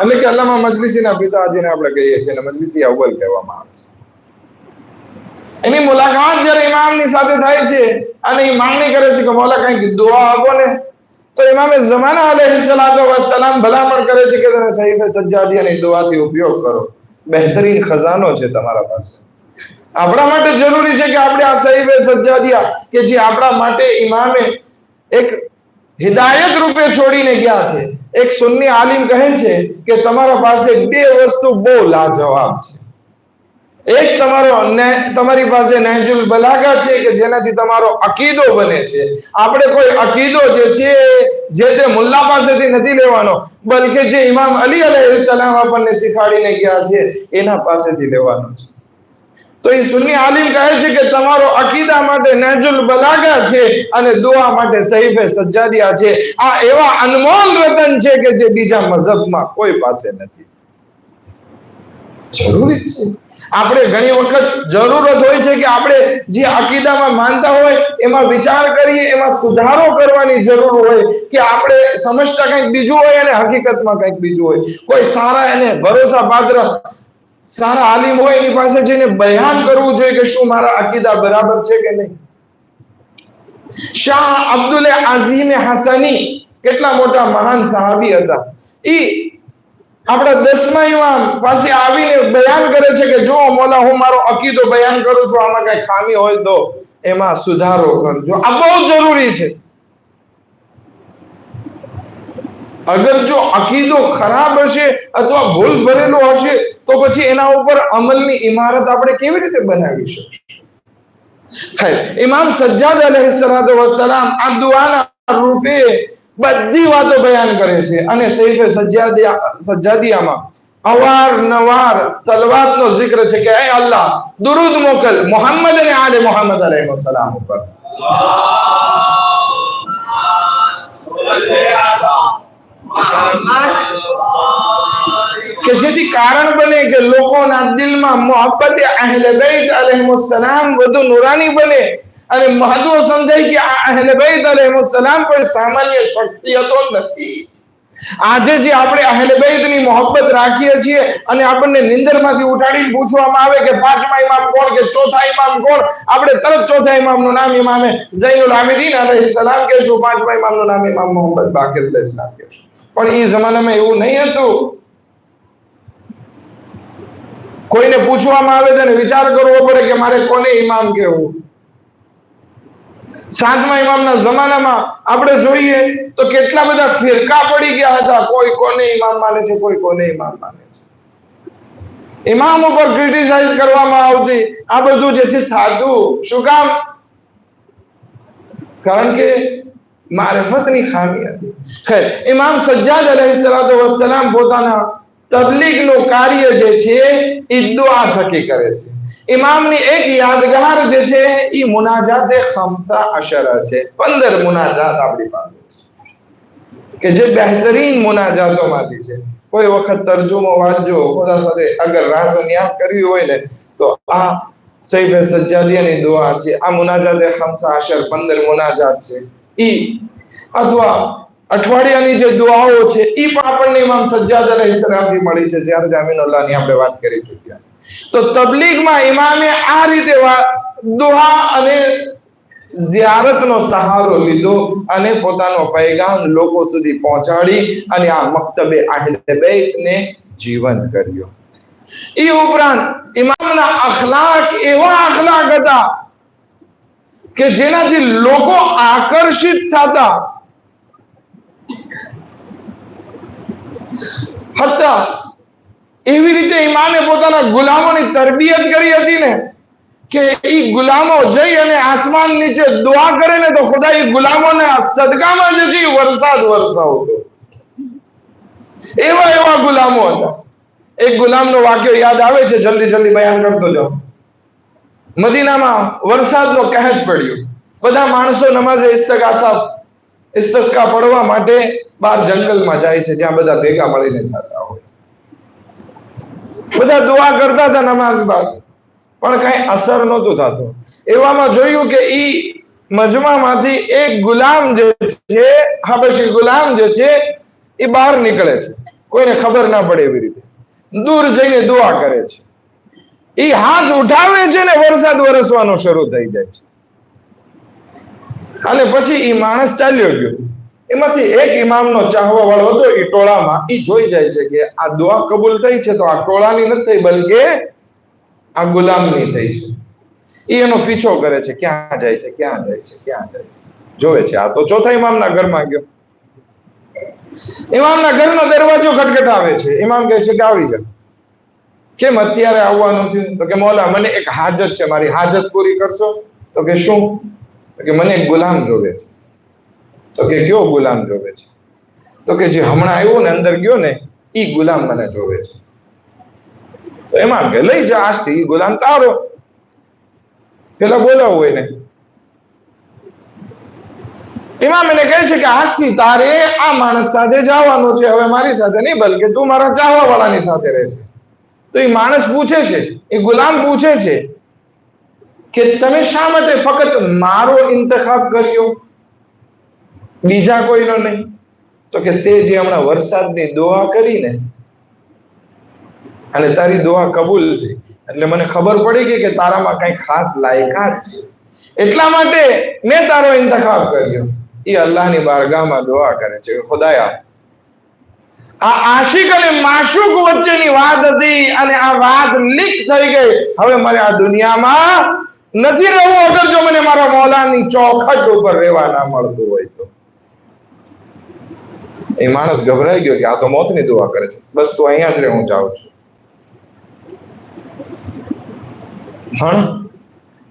એટલે કે અલ્લામા મજલિસીના પિતાજીને આપણે કહીએ છીએ અને મજલિસી અવ્વલ કહેવામાં આવે છે. એની મુલાકાત જ્યારે ઇમામની સાથે થાય છે અને એ માંગણી કરે છે કે મોલા કંઈક દુઆ આપો ને, તો ઇમામે ઝમાના અલૈહિસ્સલાતુ વસ્સલામ ભલામણ કરે છે કે તમે સહીફે સજ્જાદિયાની દુઆથી ઉપયોગ કરો. બહેતરીન ખજાનો છે તમારા પાસે. આપણા માટે જરૂરી છે કે આપણે આ સહીફે સજ્જાદિયા કે જે આપણા માટે ઇમામે એક હિદાયત રૂપે છોડીને ગયા છે. એક સુન્ની આલિમ કહે છે કે તમારા પાસે બે વસ્તુ બહુ લાજવાબ છે. એક તમારી પાસે નહજુલ બલાગા છે કે જેનાથી તમારો અકીદો બને છે. આપણે કોઈ અકીદો જે છે જે તે મુલ્લા પાસેથી નથી લેવાનો, બલકે જે ઇમામ અલી અલૈહિસ્સલામ આપણને શીખાડીને ગયા છે એના પાસેથી લેવાનો છે. તો એ સુન્ની આલિમ કહે છે કે તમારો અકીદા માટે નહજુલ બલાગા છે અને દુઆ માટે સહીફે સજ્જાદિયા છે. આ એવા અનમોલ રતન છે કે જે બીજા મઝહબમાં કોઈ પાસે નથી. જરૂરી છે. આપણે ઘણી વખત જરૂરત હોય છે કે આપણે જે અકીદામાં માનતા હોય એમાં વિચાર કરીએ, એમાં સુધારો કરવાની જરૂર હોય કે આપણે સમજતા કંઈક બીજું હોય અને હકીકતમાં કંઈક બીજું હોય. કોઈ સારા એને ભરોસાપાત્ર સારા આલિમ હોય એની પાસે જઈને બયાન કરવું જોઈએ કે શું મારા અકીદા બરાબર છે કે નહીં. શાહ અબ્દુલ અઝીમ હસની કેટલા મોટા મહાન સહાબી હતા. આપણા 10મા ઇમામ પાસે આવીને બયાન કરે છે કે જો મોલા હું મારો અકીદો બયાન કરું છું, આમાં કઈ ખામી હોય તો એમાં સુધારો કરજો. આ બહુ જરૂરી છે. અગર જો અકીદો ખરાબ હશે અથવા ભૂલ ભરેલો હશે તો પછી એના ઉપર અમલની ઇમારત આપણે કેવી રીતે બનાવી શકીશું? ઇમામ સજ્જાદ અલૈહિસ્સલાતુ વસ્સલામ આ દુઆના રૂપે બધી વાતો બયાન કરે છે અને સહીફે સજ્જાદિયામાં અવારનવાર સલવાતનો zikr છે કે એ અલ્લાહ દુરૂદ મોકલ મોહમ્મદ અને આલે મોહમ્મદ અલૈહિસ્સલામ ઉપર. કે જેથી કારણ બને કે લોકોના દિલમાં મોહબ્બત અહેલે બેત અલૈહિસ્સલામ વધુ નુરાની બને અને મહત્વ સમજાય કે આ અહેલે બેત અલૈહિસ્સલામ કોઈ સામાન્ય શખ્સિયતો નથી. આજે જે આપણે અહેલે બેતની મોહબ્બત રાખીએ છીએ અને આપણને નિંદરમાંથી ઉઠાડીને પૂછવામાં આવે કે 5મા ઇમામ કોણ કે 4થા ઇમામ કોણ, આપણે તરત 4થા ઇમામનું નામ ઇમામે ઝૈનુલ આબિદીન અલૈહિસ્સલામ કહેશું, 5મા ઇમામનું નામ ઇમામ મોહમ્મદ બાકિર અલૈહિસ્સલામ કહેશું. પણ એ જમાનામાં એવું નહીં હતું. કોઈને પૂછવામાં આવે તો વિચાર કરવો પડે કે મારે કોને ઇમામ કહેવું. 7મા ઇમામના જમાનામાં આપણે જોઈએ તો કેટલા બધા ફિરકા પડી ગયા હતા. કોઈ કોને ઇમામ માને છે, કોઈ કોને ઇમામ માને છે. ઇમામ ઉપર ક્રિટિસાઇઝ કરવામાં આવતી. આ બધું જે છે થાતું. શું કામ? કારણ કે મારિફતની ખામી હતી. ખૈર, ઇમામ સજ્જાદ અલૈહિસ્સલાતુ વસ્સલામ પોતાના તબલીગનું કાર્ય જે છે એ દુઆ થકી કરે છે. ઇમામની એક યાદગાર જે છે એ મુનાજાત ખમસા અશરા છે. 15 મુનાજાત આપણી પાસે છે કે જે બહેતરીન મુનાજાતોમાંથી છે. કોઈ વખત તર્જુમો વાંચજો ખુદા સાથે અગર રાઝ વ નિયાઝ કરવી હોય ને તો આ સહીફે સજ્જાદિયાની દુઆ છે. આ મુનાજાત ખમસા અશર 15 મુનાજાત છે. અથવા અઠવાડિયાની જે દુઆઓ છે એ પણ આપણને ઇમામ સજ્જાદ અલૈહિસ્સલામથી મળી છે. જ્યારે જામીનુલ્લાહની આપણે વાત કરી ચૂક્યા. તો તબલીગમાં ઇમામે આ રીતે દુઆ અને ઝિયારતનો સહારો લીધો અને પોતાનો પૈગામ લોકો સુધી પહોંચાડી અને આ મક્તબે અહેલે બેતને જીવંત કર્યો. એ ઉપરાંત ઇમામના અખલાક એવા અખલાક હતા કે જેનાથી લોકો આકર્ષિત થતા. હતા એવી રીતે ઇમામે પોતાના ગુલામોની તરબિયત કરી હતી ને કે એ ગુલામો જઈ અને આસમાન નીચે દુઆ કરે ને તો ખુદા એ ગુલામોને સદકામાં જે છે વરસાદ વરસાવતો. એવા એવા ગુલામો હતા. એક ગુલામનો વાક્ય યાદ આવે છે, જલ્દી જલ્દી બયાન કરતો જાઉં. મદીનામાં વરસાદનો કહેર પડ્યો. બધા માણસો નમાઝે ઇસ્તસ્કા પડવા માટે બહાર જંગલમાં જાય છે, જ્યાં બધા ભેગા મળીને જતા હોય. બધા દુઆ કરતા હતા નમાઝ બાદ, પણ કઈ અસર નહોતું થતું. એવામાં જોયું કે ઈ મજમામાંથી એક ગુલામ જે છે, હબશી ગુલામ જે છે, એ બહાર નીકળે છે, કોઈને ખબર ના પડે એવી રીતે દૂર જઈને દુઆ કરે છે. એ હાથ ઉઠાવે છે ને વરસાદ વરસવાનો શરૂ થઈ જાય છે. અને પછી એ માણસ ચાલ્યો ગયો. એમાંથી એક ઇમામનો ચાહવા વાળો હતો એ ટોળામાં, એ જોઈ જાય છે કે આ દુઆ કબૂલ થઈ છે તો આ ટોળાની નથી થઈ, બલકે આ ગુલામની થઈ છે. એ એનો પીછો કરે છે, ક્યાં જાય છે, ક્યાં જાય છે, ક્યાં જાય છે, જોવે છે. આ તો ચોથા ઇમામના ઘરમાં ગયો. ઇમામના ઘરનો દરવાજો ખટખટાવે છે. ઇમામ કહે છે કે આવી જાવ. કેમ અત્યારે આવવાનું થયું? તો કે મૌલા મને એક હાજત છે, મારી હાજત પૂરી કરશો? તો કે શું? તો કે મને એક ગુલામ જોવે છે. તો કે કયો ગુલામ જોવે છે? તો કે જે હમણાં આવ્યો ને અંદર ગયો ને ઈ ગુલામ મને જોવે છે. તો ઇમામ કે લઈ જા, આજથી ઈ ગુલામ તારો. પેલા બોલાવું હોય ને. ઇમામ એને કહે છે કે આજથી તારે આ માણસ સાથે જવાનું છે, હવે મારી સાથે નહીં, બલકે તું મારા ચાહવા વાળાની સાથે રહેજે. તો એ માણસ પૂછે છે, એ ગુલામ પૂછે છે કે તમે શા માટે ફક્ત મારો ઇંતખાબ કર્યો, બીજા કોઈનો નહીં? તો કે તે જે હમણાં વરસાદની દુઆ કરીને અને તારી દુઆ કબૂલ થઈ, એટલે મને ખબર પડી ગઈ કે તારામાં કઈ ખાસ લાયકાત છે, એટલા માટે મેં તારો ઇંતખાબ કર્યો. એ અલ્લાહની બારગાહમાં દુઆ કરે છે, ખુદાયા આ આશિક અને માશુક વચ્ચેની વાત હતી અને આ વાત લીક થઈ ગઈ. હવે મારે આ દુનિયામાં નથી રહેવું અગર જો મને મારા મૌલાની ચોખટ ઉપર રહેવા ના મળતું હોય તો. એ માણસ ગભરાઈ ગયો કે આ તો મોતની દુઆ કરે છે, બસ તું અહીંયા જ રહે, હું જાઉં છું. પણ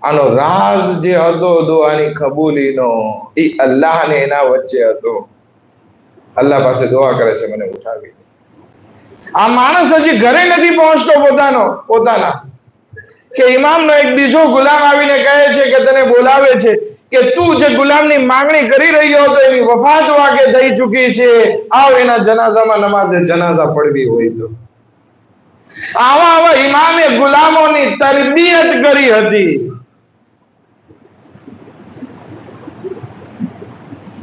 આનો રાજ જે હતો દુઆની કબૂલીનો, એ અલ્લાહ ને એના વચ્ચે હતો. અલ્લાહ પાસે દુઆ કરે છે, મને ઉઠાવી. આ માણસ હજી ઘરે નથી પહોંચતો પોતાના કે ઇમામનો એક બીજો ગુલામ આવીને કહે છે કે તને બોલાવે છે કે તું જે ગુલામની માંગણી કરી રહ્યો હતો એની વફાત વાકે થઈ ચૂકી છે, આવ એના જનાઝામાં નમાઝે જનાઝા પડવી હોય તો. આવા ઇમામે ગુલામોની તરબિયત કરી હતી.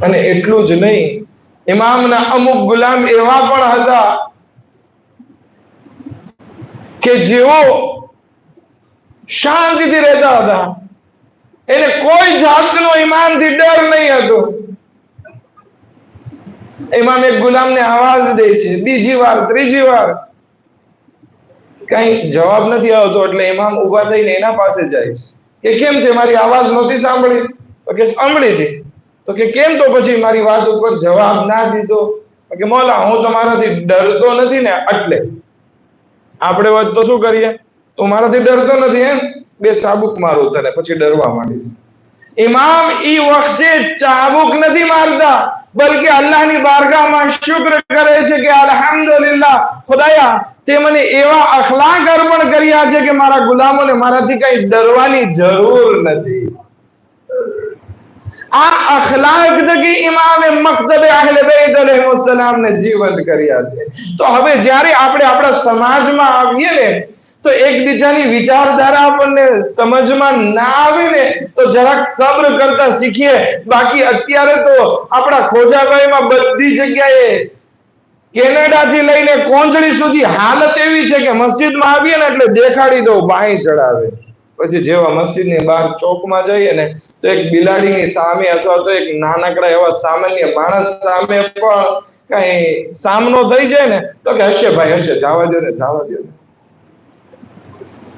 અને એટલું જ નહીં, ઇમામના અમુક ગુલામ એવા પણ હતા કે જેઓ શાંતિથી રહેતા હતા. એને કોઈ જાતનો ઇમામથી ડર નહીં હતો. ઇમામ એક ગુલામને આવાજ દે છે, બીજી વાર, ત્રીજી વાર, કઈ જવાબ નથી આવતો. એટલે ઇમામ ઉભા થઈને એના પાસે જાય છે કે કેમ છે, મારી આવાજ નહોતી સાંભળી? તો કે સાંભળી હતી. તો કે કેમ તો પછી મારી વાત ઉપર જવાબ ના દીધો? તો કે મૌલા હું તમારાથી ડરતો નથી ને, એટલે આપણે વાત તો શું કરીએ, તું મારાથી ડરતો નથી એમ, બે ચાબુક મારું તને, પછી ડરવા માંડીશ. ઇમામ ઈ વખતે ચાબુક નથી મારતા, બલકે અલ્લાહની બારગાહમાં શુક્ર કરે છે કે અલ્હમ્દુલિલ્લાહ, ખુદાયા તે મને એવા અખલાક અર્પણ કર્યા છે કે મારા ગુલામોને મારાથી કઈ ડરવાની જરૂર નથી. આ અખલાક થકી ઇમામે મક્તબે અહલે બેત અલૈહિસ્સલામ ને જીવંત કર્યા છે. તો હવે જ્યારે આપણે આપણા સમાજમાં આવીએ ને તો એકબીજાની વિચારધારા આપણને સમજમાં ના આવે ને તો જરાક સબ્ર કરતા શીખીએ. બાકી અત્યારે તો આપણા ખોજાભાઈમાં બધી જગ્યાએ કેનેડાથી લઈને કોંચડી સુધી હાલત એવી છે કે મસ્જિદમાં આવીએ ને એટલે દેખાડી દો, બાઈ ચડાવે. પછી જેવા મસ્જિદની બહાર ચોકમાં જઈએ ને તો એક બિલાડીની સામે અથવા તો એક નાનકડા એવા સામાન્ય માણસ સામે પણ કઈ સામનો થઈ જાય ને તો કે હશે ભાઈ હશે, જવા દો ને, જવા દો ને.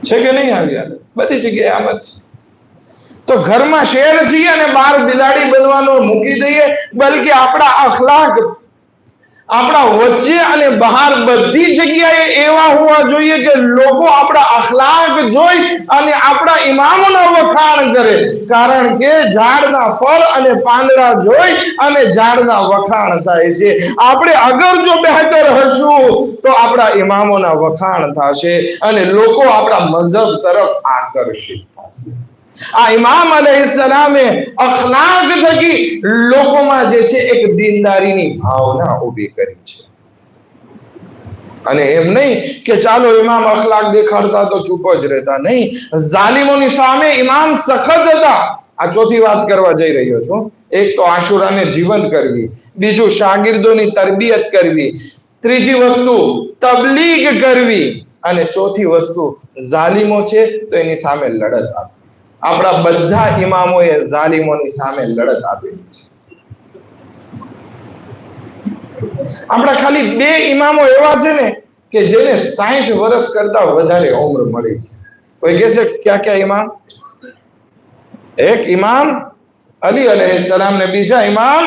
છે કે નહીં? આવ્યા બધી જગ્યાએ આમ જ. તો ઘરમાં શેર છીએ અને બહાર બિલાડી બનવાનું મૂકી દઈએ, બલકે આપણા અખલાક આપણા વચ્ચે અને બહાર બધી જગ્યાએ એવા હોવા જોઈએ કે લોકો આપણા અખલાક જોઈ અને આપણા ઇમામોના વખાણ કરે, કારણ કે ઝાડના ફળ અને પાંદડા જોઈ અને ઝાડના વખાણ થાય છે. આપણે અગર જો બહેતર હશું તો આપણા ઇમામોના વખાણ થશે અને લોકો આપણા મઝહબ તરફ આકર્ષિત થશે. આ ઇમામ અલૈહિસ્સલામે અખલાક થકી લોકોમાં જે છે એક દીનદારીની ભાવના ઊભી કરી છે. અને એમ નહીં કે ચાલો ઇમામ અખલાક દેખાડતા તો ચૂપ જ રહેતા, નહીં, જાલિમોની સામે ઇમામ સખત હતા. આ ચોથી વાત કરવા જઈ રહ્યો છું. એક તો આશુરાને જીવંત કરવી, બીજું શાગિર્દોની તરબિયત કરવી, ત્રીજી વસ્તુ તબલીગ કરવી અને ચોથી વસ્તુ જાલિમો છે તો એની સામે લડત આપવી. આપણા બધા ઇમામોએ જાલિમોની સામે લડત આપેલી છે. આપણા ખાલી 2 ઇમામો એવા છે ને કે જેને 60 વર્ષ કરતા વધારે ઉંમર મળી છે. કોઈ કહે છે ક્યાં ક્યાં ઇમામ? એક ઇમામ અલી અલૈહિસ્સલામ ને બીજા ઇમામ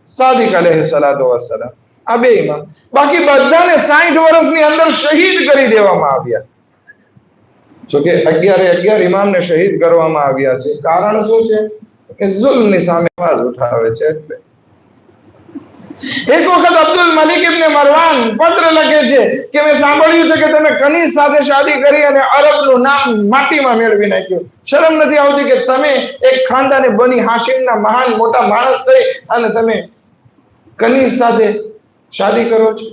સાદિક અલૈહિસ્સલાતુ વસ્સલામ. આ 2 ઇમામ. બાકી બધાને 60 વર્ષની અંદર શહીદ કરી દેવામાં આવ્યા. જોકે 11 ઇમામને શહીદ કરવામાં આવ્યા છે. કારણ શું છે? કે જુલ્મની સામે અવાજ ઉઠાવે છે. એક વખત અબ્દુલ મલિક ઇબ્ન મરવાન પત્ર લખે છે કે મેં સાંભળ્યું છે કે તમે કનીઝ સાથે શાદી કરી અને અરબનું નામ માટીમાં મેળવી નાખ્યું. શરમ નથી આવતી કે તમે એક ખાનદાને બની હાશિમના મહાન મોટા માણસ થઈ અને તમે કનીઝ સાથે શાદી કરો છો?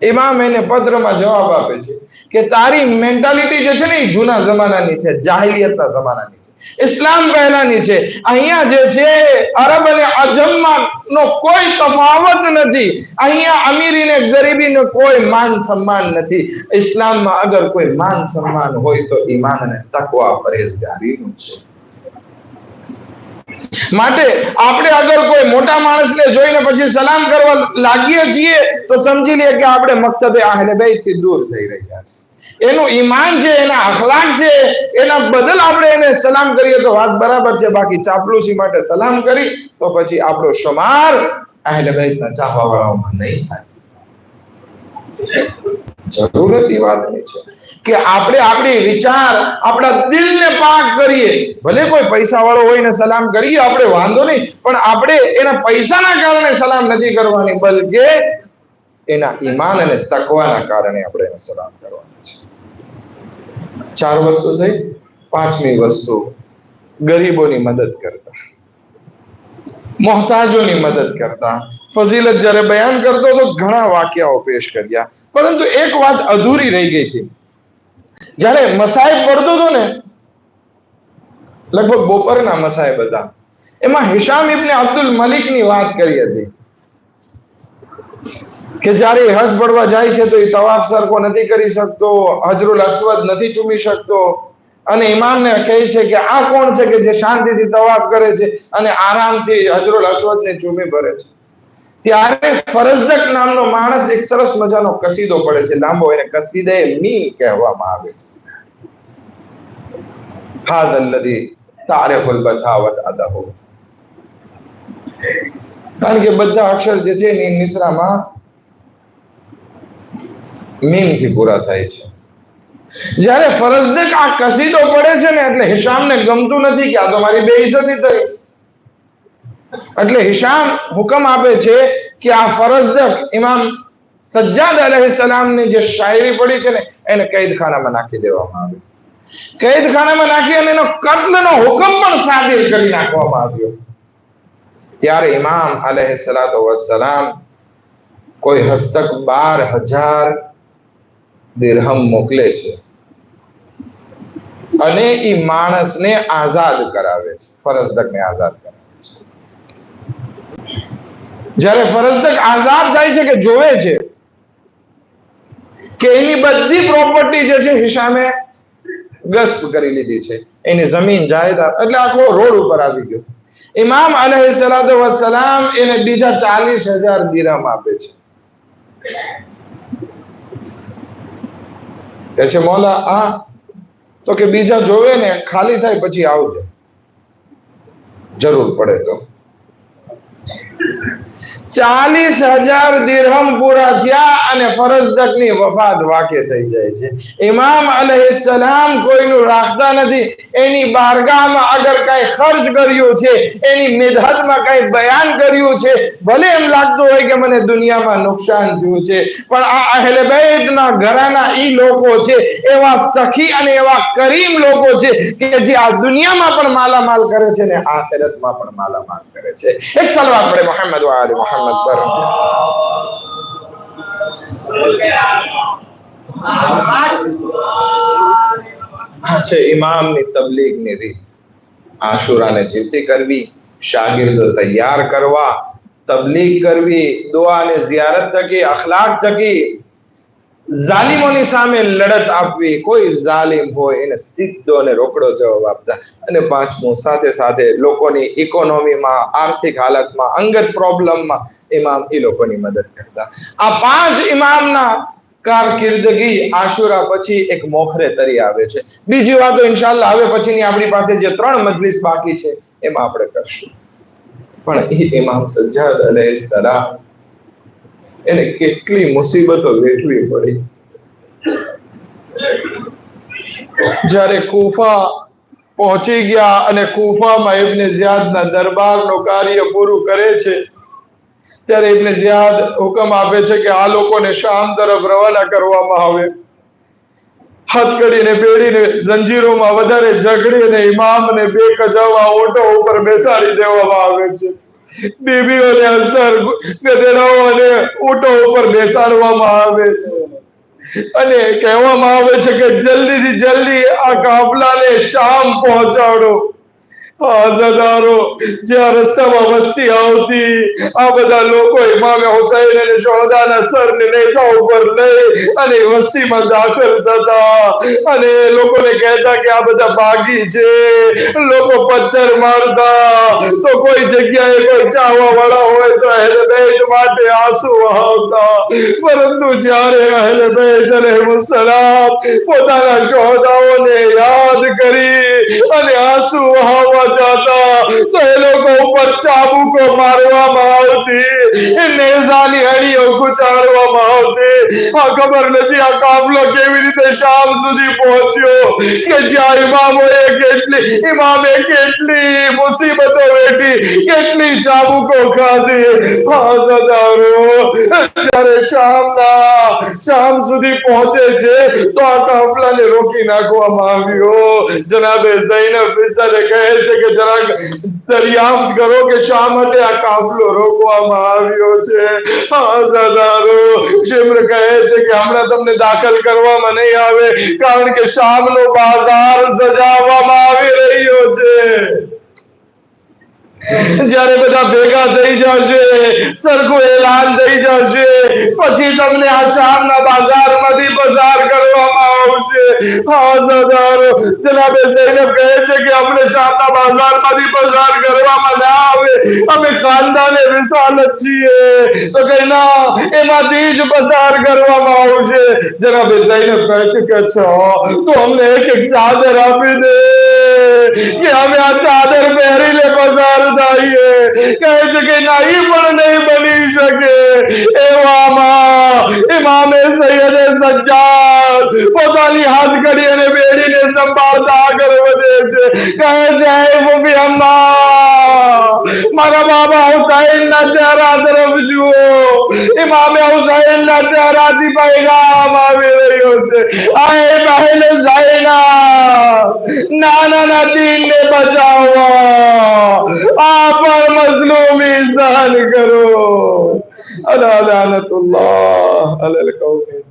ઇમામ એને પત્રમાં જવાબ આપે છે કે તારી મેન્ટાલિટી જે છે ને એ જૂના જમાનાની છે, જાહિલિયતના જમાનાની છે, ઇસ્લામ પહેલાની છે. અહીંયા જે છે અરબ અને અજમમાં નો કોઈ તફાવત નથી. અહીંયા અમીરી ને ગરીબી નો કોઈ માન સન્માન નથી. ઇસ્લામમાં અગર કોઈ માન સન્માન હોય તો ઈમાન અને તકવા પરેઝગારીનું છે. માટે આપણે અગર કોઈ મોટા માણસને જોઈને પછી સલામ કરવા લાગીએ છીએ તો સમજી લઈએ કે આપણે મક્તબે આહલે બેત થી દૂર થઈ રહ્યા છે. એનું ઈમાન છે, એના અખલાક છે, એના બદલ આપણે એને સલામ કરીએ તો વાત બરાબર છે. બાકી ચાપલુસી માટે સલામ કરી તો પછી આપણો શુમાર આહલે બેતના ચાહવા વાળાઓમાં નહીં થાય. જરૂરતી વાત એ છે કે આપણે આપણી વિચાર, આપણા દિલને પાક કરીએ. ભલે કોઈ પૈસા વાળો હોય ને સલામ કરીએ આપણે વાંધો નહીં, પણ આપણે એના પૈસાના કારણે સલામ નથી કરવાની, બલકે એના ઈમાન અને તકવાના કારણે આપણે એને સલામ કરવાના છે. 4 વસ્તુ થઈ. 5મી વસ્તુ ગરીબોની મદદ કરતા, મોહતાજોની મદદ કરતા. ફઝીલત જ્યારે બયાન કરતો તો ઘણા વાક્યાઓ પેશ કર્યા, પરંતુ એક વાત અધૂરી રહી ગઈ હતી. જ્યારે મસાઈબ પડતો હતો ને, લગભગ બપોરના મસાઈબ હતા, એમાં હિશામ ઇબ્ન અબ્દુલ મલિકની વાત કરી હતી કે જ્યારે હજ પડવા જાય છે તો એ તવાફ સરખો નથી કરી શકતો, હજરુલ અસ્વદ નથી ચૂમી શકતો, અને ઇમામને કહે છે કે આ કોણ છે કે જે શાંતિથી તવાફ કરે છે અને આરામથી હજરુલ અસ્વદને ચૂમી ભરે છે. ત્યારે ફરઝદક નામનો માણસ એક સરસ મજાનો કસીદો પડે છે, લાંબો, એને કસીદે મી કહેવામાં આવે છે. હાદ અલ્લઝી તારિફુલ બથાવત અદહુ. કારણ કે બધા અક્ષર જે છે એ મિશ્રામાં મીમ થી પૂરા થાય છે. જ્યારે ફરઝદક આ કસીદો પડે છે ને એટલે હિશામને ગમતું નથી કે આ તો મારી બેઇઝ્જતી થઈ. એટલે હિશામ હુકમ આપે છે કે આ ફરઝદક ઇમામ સજ્જાદ અલૈહિસ્સલામની જે શાયરી પડી છે ને એને કૈદખાનામાં નાખી દેવામાં આવી. કૈદખાનામાં નાખી અને એનો કત્લનો હુકમ પણ સાદિર કરી નાખવામાં આવ્યો. ત્યારે ઇમામ અલૈહિસ્સલાતુ વસ્સલામ કોઈ હસ્તક 12,000 દિરહમ મોકલે છે અને એ માણસને આઝાદ કરાવે છે, ફરઝદકને આઝાદ કરાવે છે. જ્યારે ફરઝદક આઝાદ થાય છે કે જોવે છે કે એની બધી પ્રોપર્ટી જે છે હિશામે ગસ્પ કરી લીધી છે, એની જમીન જાયદાદ, એટલે આખો રોડ ઉપર આવી ગયો. ઇમામ અલૈહિસ્સલાતુ વસ્સલામ એને બીજા 40,000 દિરહમ આપે છે. કહે છે મોલા આ તો કે બીજા જોવે ને ખાલી થાય પછી આવજો, જરૂર પડે તો. 40,000 દિરહમ પૂરા થયા અને ફરજદકની વફાત વાકે થઈ જાય છે. ઇમામ અલૈહિસ્સલામ કોઈનું રાખતા નથી. એની બારગાહમાં અગર કઈ ખર્ચ કર્યું છે, એની મિદહતમાં કઈ બયાન કર્યું છે, ભલે એમ લાગતું હોય કે મને દુનિયામાં નુકસાન થયું છે, પણ આ અહેલે બેતના ઘરાના ઈ લોકો છે, એવા સખી અને એવા કરીમ લોકો છે કે જે આ દુનિયામાં પણ માલામાલ કરે છે ને આખિરતમાં પણ માલામાલ કરે છે. એક સલવાત પડે મોહમ્મદ વ આલે મોહમ્મદ પર. આ છે ઇમામની તબલીગની રીત. આશુરાને જીવતી કરવી, શાગિર્દો તૈયાર કરવા, તબલીગ કરવી, દુઆ અને ઝિયારત થકી, અખલાક થકી જાલિમોની સામે લડત આપવી. કોઈ જાલિમ હોય એને સીધો અને રોકડો જવાબ આપતા. અને પાંચમું, સાથે સાથે લોકોની ઇકોનોમીમાં, આર્થિક હાલતમાં, અંગત પ્રોબ્લેમમાં ઇમામ એ લોકોની મદદ કરતા. આ 5 ઇમામના કારકિર્દગી આશુરા પછી એક મોખરે તરી આવે છે. બીજી વાતો ઇન્શાઅલ્લાહ હવે પછીની આપણી પાસે જે 3 મજલિસ બાકી છે એમાં આપણે કરશું. પણ એ ઇમામ સજ્જાદ અલૈહિસ્સલામ એને કેટલી મુસીબતો વેઠવી પડી. જ્યારે કૂફા પહોંચી ગયા અને કૂફામાં ઇબ્ન ઝિયાદના દરબારનું કાર્ય પૂરું કરે છે, ત્યારે ઇબ્ન ઝિયાદ હુકમ આપે છે કે આ લોકોને શામ તરફ રવાના કરવામાં આવે. હથકડીને બેડીને જંજીરોમાં વધારે ઝઘડીને ઇમામને 2 કજાવા ઓટો ઉપર બેસાડી દેવામાં આવે છે. બીબીઓને અસર ગધેડાઓ અને ઊંટો ઉપર બેસાડવામાં આવે છે અને કહેવામાં આવે છે કે જલ્દીથી જલ્દી આ કાફલાને શામ પહોંચાડો. આઝાદારો, જ્યાં રસ્તામાં વસ્તી આવતી, આ બધા લોકો ઇમામે હુસૈન અને શોહદાના સરને નેસા ઉપર લઈ અને વસ્તીમાં દાખલ થતા અને લોકોને કહેતા કે આ બધા બાગી છે. લોકો પથ્થર મારતા, તો કોઈ જગ્યાએ કોઈ ચાહવા વાળા હોય તો અહેલે બેત માટે આંસુ વહાવતા. પરંતુ જ્યારે અહેલે બેત અલૈહિસ્સલામ પોતાના શોહદાઓને યાદ કરી અને આંસુ વહાવવા જાતા તો એ લોકો ઉપર ચાબુકો મારવામાં આવતી, નેઝાની હળીઓ ગુચારવામાં આવતી. આ ખબર નથી આ કાફલો કેવી રીતે શામ સુધી પહોંચ્યો કે જ્યાં ઇમામે કેટલી મુસીબતો વેઠી, કેટલી ચાબુકો ખાધી. જ્યારે શામ સુધી પહોંચે છે તો આ કાફલાને રોકી નાખવામાં આવ્યો. જનાબે ઝૈનબ ફિસલે કહે છે કે જરાક દરિયાફ્ત કરો કે શા માટે આ કાફલો રોકવામાં આવ્યો છે. શિમ્ર કહે છે કે હમણાં તમને દાખલ કરવામાં નહીં આવે, કારણ કે શામનો બાજાર સજાવવામાં આવી રહ્યો છે. જ્યારે બધા ભેગા થઈ જશે, સરખું એલાન થઈ જશે, પછી તમને આ શામના બાજારમાંથી પસાર કરવામાં આવશે. જનાબે ઝૈનબ કહે છે કે અમને શામના બાજારમાંથી પસાર કરવામાં ના આવે, અમે ખાનદાને રિસાલત છીએ. તો કે ના, એમાંથી જ પસાર કરવામાં આવશે. જનાબે ઝૈનબ કહે છે કે અચ્છા, તો અમને એક ચાદર આપી દે કે અમે આ ચાદર પહેરીને પસાર થઈએ. કહે છે કે નહીં, પણ નહીં બની શકે. એવામાં ઇમામે સૈયદે સજ્જાદ પોતાની હાથકડી અને બેડીને સંભાળતા આગળ વધે છે. કહે છે ફૂફી અમ્મા, મારા બાબા હુસૈનના ચહેરા તરફ જુઓ. ઇમામે હુસૈનના ચહેરાથી પૈગામ આવી રહ્યો છે. આય બહેન ઝૈનબ, નાના દીનને બચાવવા, આ પર મઝલૂમી સહન કરો. અલા લાનતુલ્લાહ અલલ કૌમી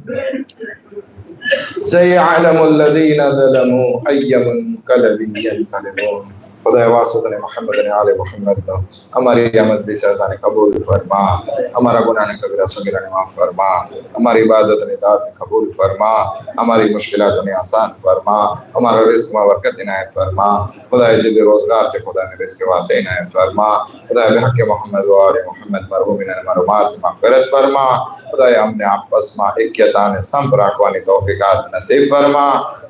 સયअलमु الذين ظلموا أي منقلب ينقلبون. खुदा वासुद ने मोहम्मद ने आले मोहम्मद को हमारी मजलिस अज़ान कबूल फरमा, हमारा गुनाह ने कबीरा सगीरा ने माफ फरमा, हमारी इबादत ने दात कबूल फरमा, हमारी मुश्किलात ने आसान फरमा, हमारा रिस्क में बरकत इनायत फरमा. खुदा जिद रोजगार से खुदा ने रिस्क वासे इनायत फरमा. खुदा बिहक मोहम्मद व आले मोहम्मद मरहूमिन मरहुमात मग़फ़िरत फरमा. खुदा हमने आपस में इक्यता ने संप राखवानी तौफीकात नसीब फरमा.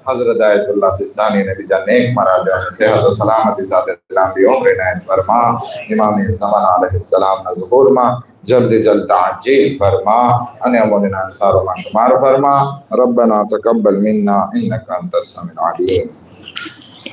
हजरत आयतुल्लाह सिस्तानी ने भी नेक मराज सेहत और सलामती સાથે લાંબી ઉંમર ઇનાયત ફરમા ઇમામ ઝમાન अलैहिस्सलाम ના ઝુહુરમાં જલ્દી જલ્દ તાજીલ ફરમા અને અમોના અંસારોમાં શુમાર ફરમા રબ્બના તકબ્બલ મિન્ના ઇન્નકા અંતસ સમીઉલ અલીમ